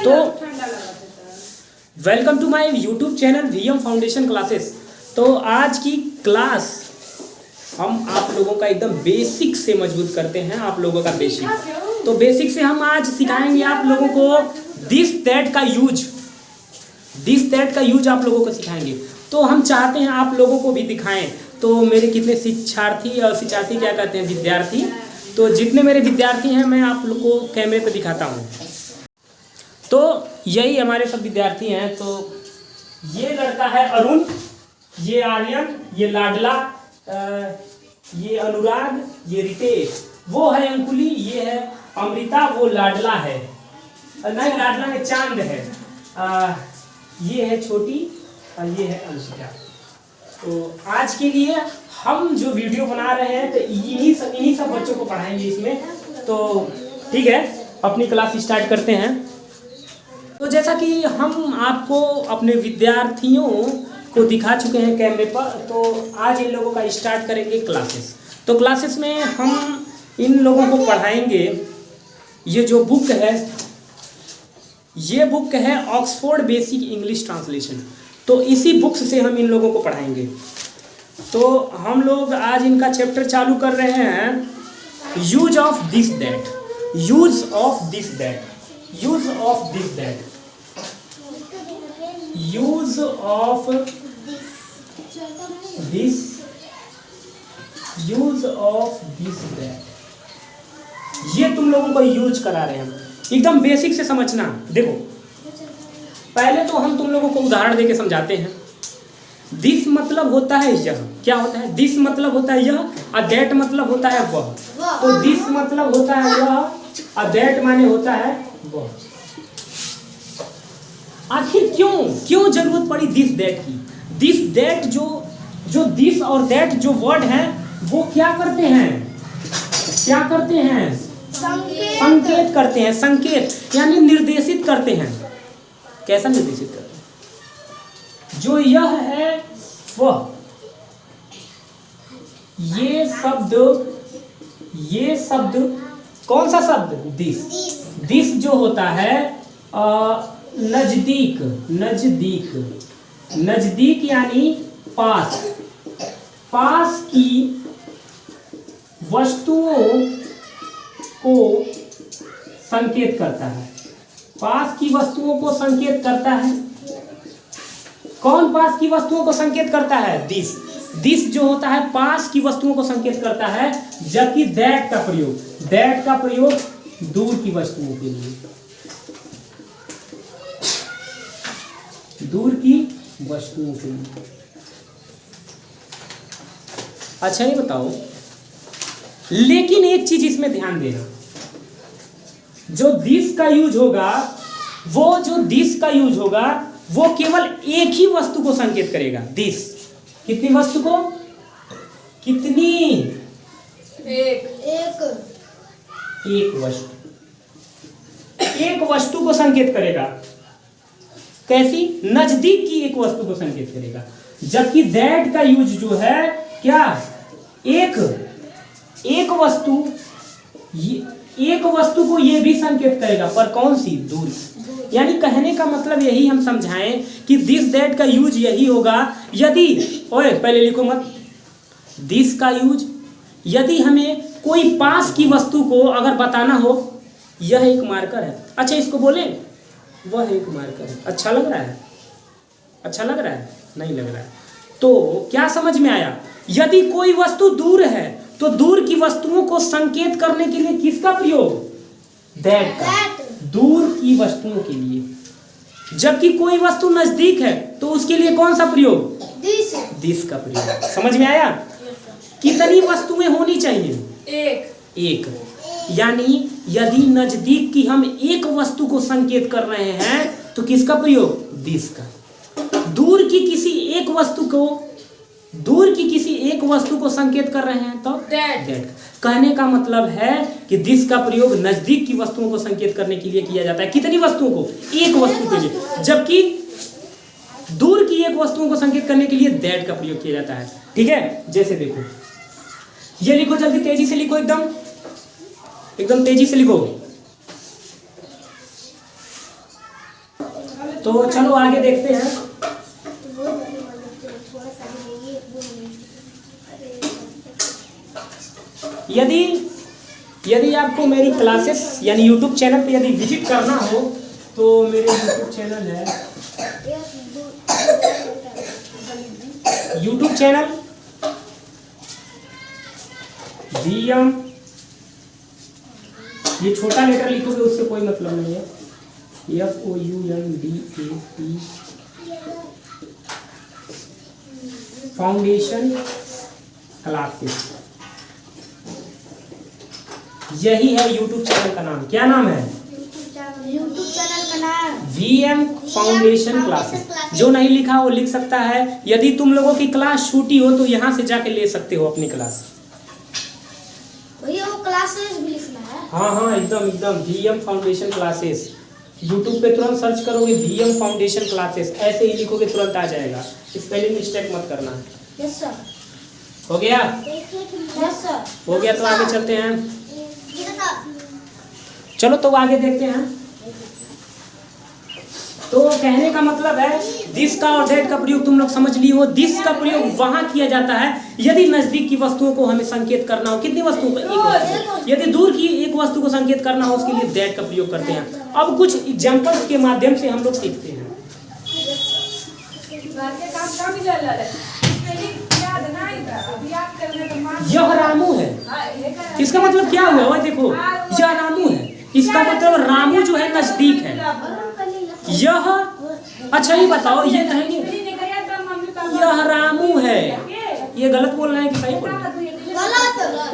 तो welcome to my YouTube channel VM foundation classes. तो आज की क्लास हम आप लोगों का एकदम बेसिक से मजबूत करते हैं, आप लोगों का बेसिक। तो बेसिक से हम आज सिखाएंगे आप लोगों को दिस दैट का यूज आप लोगों को सिखाएंगे। तो हम चाहते हैं आप लोगों को भी दिखाएं। तो मेरे कितने शिक्षार्थी और शिक्षार्थी क्या कहते हैं, विद्यार्थी। तो जितने मेरे विद्यार्थी हैं मैं आप लोग को कैमरे पे दिखाता हूँ। तो यही हमारे सब विद्यार्थी हैं। तो ये लड़का है अरुण, ये आर्यन, ये लाडला, ये अनुराग, ये रितेश, वो है अंकुली, ये है अमृता, वो लाडला है, नहीं लाडला में चांद है, ये है छोटी और ये है अनुष्का। तो आज के लिए हम जो वीडियो बना रहे हैं तो इन्हीं सब बच्चों को पढ़ाएंगे इसमें। तो ठीक है, अपनी क्लास स्टार्ट करते हैं। तो जैसा कि हम आपको अपने विद्यार्थियों को दिखा चुके हैं कैमरे पर, तो आज इन लोगों का स्टार्ट करेंगे क्लासेस। तो क्लासेस में हम इन लोगों को पढ़ाएंगे। ये जो बुक है, ये बुक है ऑक्सफोर्ड बेसिक इंग्लिश ट्रांसलेशन। तो इसी बुक्स से हम इन लोगों को पढ़ाएंगे। तो हम लोग आज इनका चैप्टर चालू कर रहे हैं, use of this that. Use of this that, use of this that, use of this, use of this that. ये तुम लोगों को यूज करा रहे हैं, एकदम बेसिक से समझना। देखो पहले तो हम तुम लोगों को उदाहरण देके समझाते हैं। दिस मतलब होता है यह, क्या होता है? दिस मतलब होता है यह, और दैट मतलब होता है वह। तो दिस मतलब होता है यह और दैट माने होता है वह। आखिर क्यों जरूरत पड़ी दिस दैट की? दिस दैट जो दिस और दैट जो वर्ड है वो क्या करते हैं? संकेत करते हैं। संकेत यानी निर्देशित करते हैं। कैसा निर्देशित करते हैं? जो यह है वह, ये शब्द कौन सा शब्द? दिस। दिस जो होता है नजदीक, नजदीक यानी पास, पास की वस्तुओं को संकेत करता है। पास की वस्तुओं को संकेत करता है। कौन पास की वस्तुओं को संकेत करता है? दिस। दिस जो होता है पास की वस्तुओं को संकेत करता है, जबकि दैट का प्रयोग दूर की वस्तुओं के लिए, दूर की वस्तुओं के लिए। अच्छा ये बताओ, लेकिन एक चीज इसमें ध्यान देना, जो दिस का यूज होगा, वो केवल एक ही वस्तु को संकेत करेगा। दिस कितनी वस्तु को? कितनी? एक वस्तु को संकेत करेगा। कैसी? नजदीक की एक वस्तु को संकेत करेगा। जबकि दैट का यूज जो है क्या? एक वस्तु को ये भी संकेत करेगा, पर कौन सी? दूर। यानी कहने का मतलब यही हम समझाएं कि दिस दैट का यूज यही होगा यदि, ओए पहले लिखो मत, दिस का यूज यदि हमें कोई पास की वस्तु को अगर बताना हो, यह एक मार्कर है, अच्छा इसको बोले वह एक मार्कर है। अच्छा लग रहा है? अच्छा लग रहा है? नहीं लग रहा है। तो क्या समझ में आया? यदि कोई वस्तु दूर है तो दूर की वस्तुओं को संकेत करने के लिए किसका प्रयोग? दैट का, दूर की वस्तुओं के लिए। जबकि कोई वस्तु नजदीक है तो उसके लिए कौन सा प्रयोग? दिस का प्रयोग। समझ में आया? कितनी वस्तुएं होनी चाहिए? एक। यानी यदि नजदीक की हम एक वस्तु को संकेत कर रहे हैं तो किसका प्रयोग? दिस का। दूर की किसी एक वस्तु को संकेत कर रहे हैं तो दैट। कहने का मतलब है कि दिस का प्रयोग नजदीक की वस्तुओं को संकेत करने के लिए किया जाता है। कितनी वस्तुओं को? एक वस्तु के लिए। जबकि दूर की एक वस्तुओं को संकेत करने के लिए दैट का प्रयोग किया जाता है। ठीक है, जैसे देखो, ये लिखो, जल्दी तेजी से लिखो, एकदम तेजी से लिखो। तो चलो आगे देखते हैं। यदि आपको मेरी क्लासेस यानी यूट्यूब चैनल पे यदि विजिट करना हो तो मेरे यूट्यूब चैनल है, यूट्यूब चैनल VM, ये छोटा लेटर लिखोगे उससे कोई मतलब नहीं है, FOUNDAP फाउंडेशन क्लासेस, यही है यूट्यूब चैनल का नाम। क्या नाम है? यूट्यूब चैनल का नाम VM फाउंडेशन क्लासेस। जो नहीं लिखा वो लिख सकता है। यदि तुम लोगों की क्लास छूटी हो तो यहाँ से जाके ले सकते हो अपनी क्लास। भैया वो क्लासेस भी लिखना है। हाँ एकदम VM फाउंडेशन क्लासेस। यूट्यूब पे तुरंत सर्च करोगे VM फाउंडेशन क्लासेस, ऐसे ही लिखोगे तुरंत आ जाएगा। स्पेलिंग मिस्टेक मत करना। Yes sir. हो गया? Yes sir. हो गया तो आगे चलते हैं। Yes sir. चलो तो आगे देखते हैं। तो कहने का मतलब है दिस का और दैट का प्रयोग तुम लोग समझ लिए हो। दिस का प्रयोग वहां किया जाता है यदि नजदीक की वस्तुओं को हमें संकेत करना हो। कितनी वस्तुओं को? एक वस्तु। यदि दूर की एक वस्तु को संकेत करना हो उसके लिए दैट का प्रयोग करते हैं। अब कुछ एग्जांपल्स के माध्यम से हम लोग सीखते हैं। यह रामू है, इसका मतलब क्या हुआ? वह देखो यह रामू है, इसका मतलब रामू जो है नजदीक है। यह अच्छा ये बताओ, ये कहेंगे यह रामू है, ये गलत बोल रहे हैं कि सही बोल रहे हैं?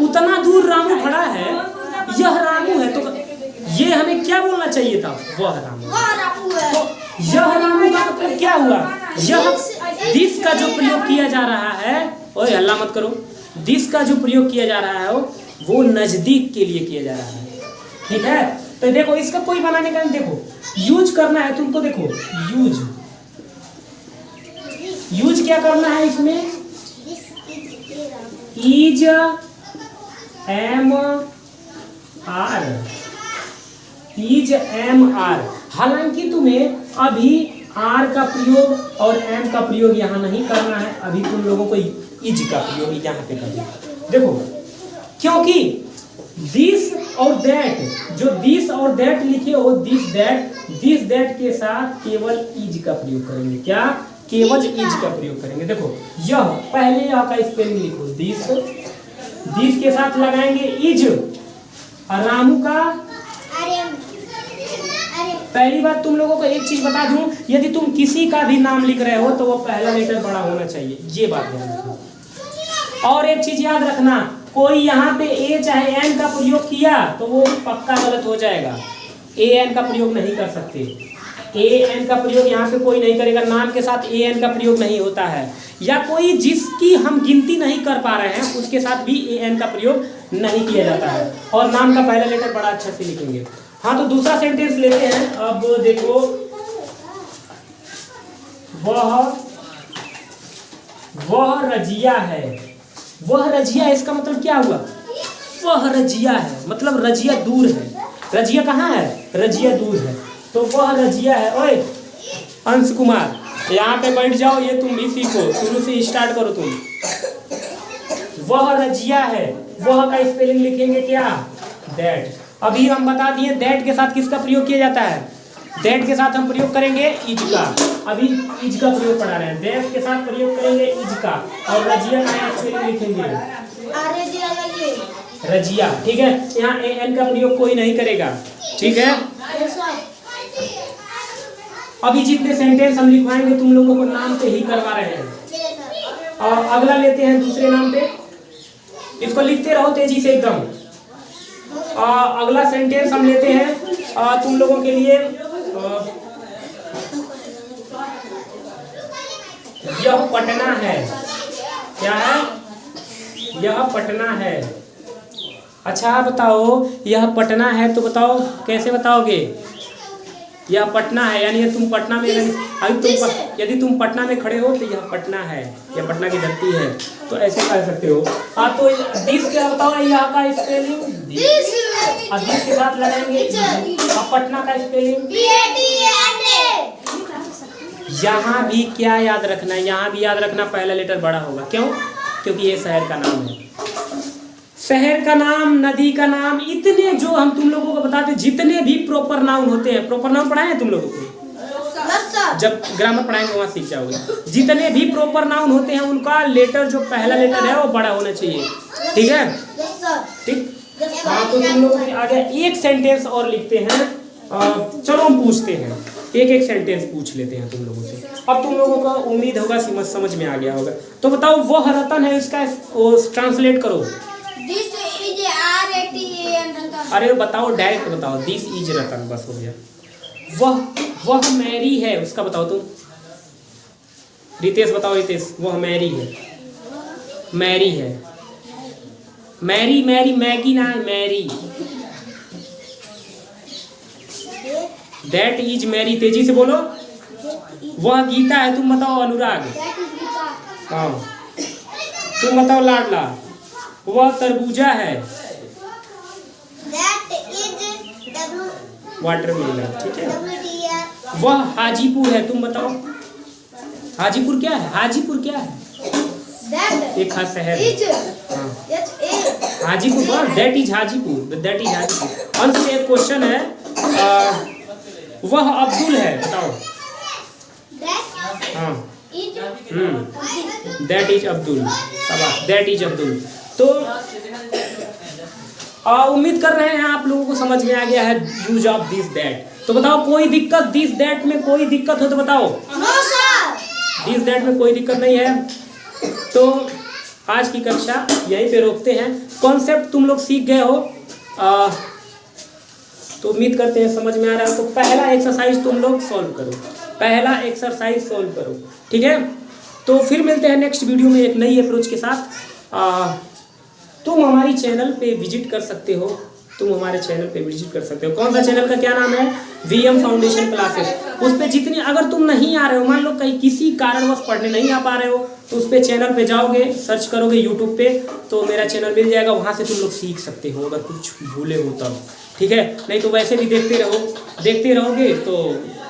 उतना दूर रामू खड़ा है, यह रामू है, तो ये हमें क्या बोलना चाहिए था? वह रामू है। तो यह रामू का मतलब क्या हुआ? यह दिस का जो प्रयोग किया जा रहा है, ओए हल्ला मत करो, दिस का जो प्रयोग किया जा रहा है वो नजदीक के लिए किया जा रहा है। ठीक है, तो देखो इसका कोई बनाने का, देखो यूज करना है तुमको। देखो यूज क्या करना है इसमें? Is M R. हालांकि तुम्हें अभी आर का प्रयोग और एम का प्रयोग यहाँ नहीं करना है, अभी तुम लोगों को इज का प्रयोग यहाँ पे करना है। देखो क्योंकि दिस और दैट, जो दिस और दैट लिखे हो, दिस दैट के साथ केवल इज का प्रयोग करेंगे। क्या? केवल इज का प्रयोग करेंगे। देखो यह, पहले यह का स्पेलिंग लिखो, दिस के साथ लगाएंगे इज, और रामू का। पहली बात तुम लोगों को एक चीज बता दूं, यदि तुम किसी का भी नाम लिख रहे हो तो वो पहला लेटर बड़ा होना चाहिए, ये बात ध्यान रखना। और एक चीज याद रखना, कोई यहाँ पे ए चाहे एन का प्रयोग किया तो वो पक्का गलत हो जाएगा। ए एन का प्रयोग नहीं कर सकते, ए एन का प्रयोग यहाँ पे कोई नहीं करेगा। नाम के साथ ए एन का प्रयोग नहीं होता है, या कोई जिसकी हम गिनती नहीं कर पा रहे हैं उसके साथ भी ए एन का प्रयोग नहीं किया जाता है। और नाम का पहला लेटर बड़ा अच्छा से लिखेंगे। हाँ, तो दूसरा सेंटेंस लेते हैं। अब देखो, वह रजिया है। वह रजिया, इसका मतलब क्या हुआ? वह रजिया है, मतलब रजिया दूर है। रजिया कहाँ है? रजिया दूर है, तो वह रजिया है। ओए अंश कुमार, यहाँ पे बैठ जाओ, ये तुम भी सीखो, शुरू से स्टार्ट करो तुम। वह रजिया है, वह का स्पेलिंग लिखेंगे क्या? दैट। अभी हम बता दिए दैट के साथ किसका प्रयोग किया जाता है? दैट के साथ हम प्रयोग करेंगे इज का। अभी इज का प्रयोग पढ़ा रहे हैं, दैट के साथ प्रयोग करेंगे इज का, और रजिया का स्पेलिंग लिखेंगे रजिया। ठीक है, यहाँ ए एन का प्रयोग कोई नहीं करेगा। ठीक है, अभी जितने सेंटेंस हम लिखवाएंगे तुम लोगों को नाम पे ही करवा रहे हैं। और अगला लेते हैं दूसरे नाम पे, इसको लिखते रहो तेजी से एकदम। अगला सेंटेंस हम लेते हैं तुम लोगों के लिए। यह पटना है। क्या है? यह पटना है। अच्छा बताओ, यह पटना है तो बताओ कैसे बताओगे? यह पटना है, यानी तुम पटना में, यदि तुम पटना में खड़े हो तो यह पटना है, यह पटना की धरती है, तो ऐसे कह सकते हो। तो दिस क्या बताओ? यह का स्पेलिंग दिस के साथ लगाएंगे, पटना का स्पेलिंग यहाँ भी क्या याद रखना है, यहाँ भी याद रखना पहला लेटर बड़ा होगा। क्यों? क्योंकि ये शहर का नाम है। शहर का नाम, नदी का नाम, इतने जो हम तुम लोगों को बताते, जितने भी प्रॉपर नाउन होते हैं, प्रॉपर नाउन पढ़ाए हैं तुम लोगों को? जब ग्रामर पढ़ाएंगे वहाँ सीख जाओगे। जितने भी प्रॉपर नाउन होते हैं उनका लेटर, जो पहला लेटर है वो बड़ा होना चाहिए। ठीक है? ठीक। हाँ, तो तुम लोग आगे एक सेंटेंस और लिखते हैं। चलो हम पूछते हैं, एक सेंटेंस पूछ लेते हैं तुम लोगों से। अब तुम लोगों को उम्मीद होगा समझ में आ गया होगा। तो बताओ, वह रतन है, इसका ट्रांसलेट करो। अरे बताओ, डायरेक्ट बताओ, दिस इज रतन, बस हो गया। वह मैरी है, उसका बताओ तुम। रितेश बताओ, रितेश, वह मैरी है। मैरी है, मैरी मैगी ना है, मैरी। दैट इज मैरी, तेजी से बोलो। वह गीता है, तुम बताओ अनुराग। हाँ, तुम बताओ लाडला। वह तरबूजा है। वाटरमेलन, ठीक है। वह हाजीपुर है, तुम बताओ। हाजीपुर क्या है? हाजीपुर क्या है? एक खास शहर है। हाँ, Hajipur, that is Hajipur, that is Hajipur. अंत से एक क्वेश्चन है, वह अब्दुल है, बताओ। हाँ, that is Abdul, that is Abdul. तो उम्मीद कर रहे हैं आप लोगों को समझ में आ गया है यूज ऑफ दिस दैट। तो बताओ, कोई दिक्कत दिस दैट में कोई दिक्कत हो तो बताओ। दिस दैट में कोई दिक्कत नहीं है। तो आज की कक्षा यहीं पे रोकते हैं। कॉन्सेप्ट तुम लोग सीख गए हो, तो उम्मीद करते हैं समझ में आ रहा है। तो पहला एक्सरसाइज तुम लोग सॉल्व करो, पहला एक्सरसाइज सॉल्व करो, ठीक है। तो फिर मिलते हैं नेक्स्ट वीडियो में एक नई अप्रोच के साथ। तुम हमारी चैनल पे विजिट कर सकते हो, तुम हमारे चैनल पे विजिट कर सकते हो। कौन सा चैनल का क्या नाम है? VM foundation classes. उस पर जितनी, अगर तुम नहीं आ रहे हो, मान लो कहीं किसी कारणवश पढ़ने नहीं आ पा रहे हो, तो उस पर चैनल पे जाओगे, सर्च करोगे यूट्यूब पे, तो मेरा चैनल मिल जाएगा। वहाँ से तुम लोग सीख सकते हो, अगर कुछ भूले हो तब, ठीक है। नहीं तो वैसे भी देखते रहोगे तो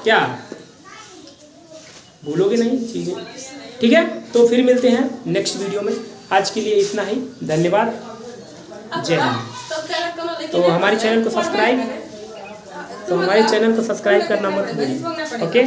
क्या भूलोगे नहीं चीज़ें, ठीक है। तो फिर मिलते हैं नेक्स्ट वीडियो में। आज के लिए इतना ही, धन्यवाद, जय हिंद। तो हमारे चैनल को सब्सक्राइब करना मत भूलिए, ओके।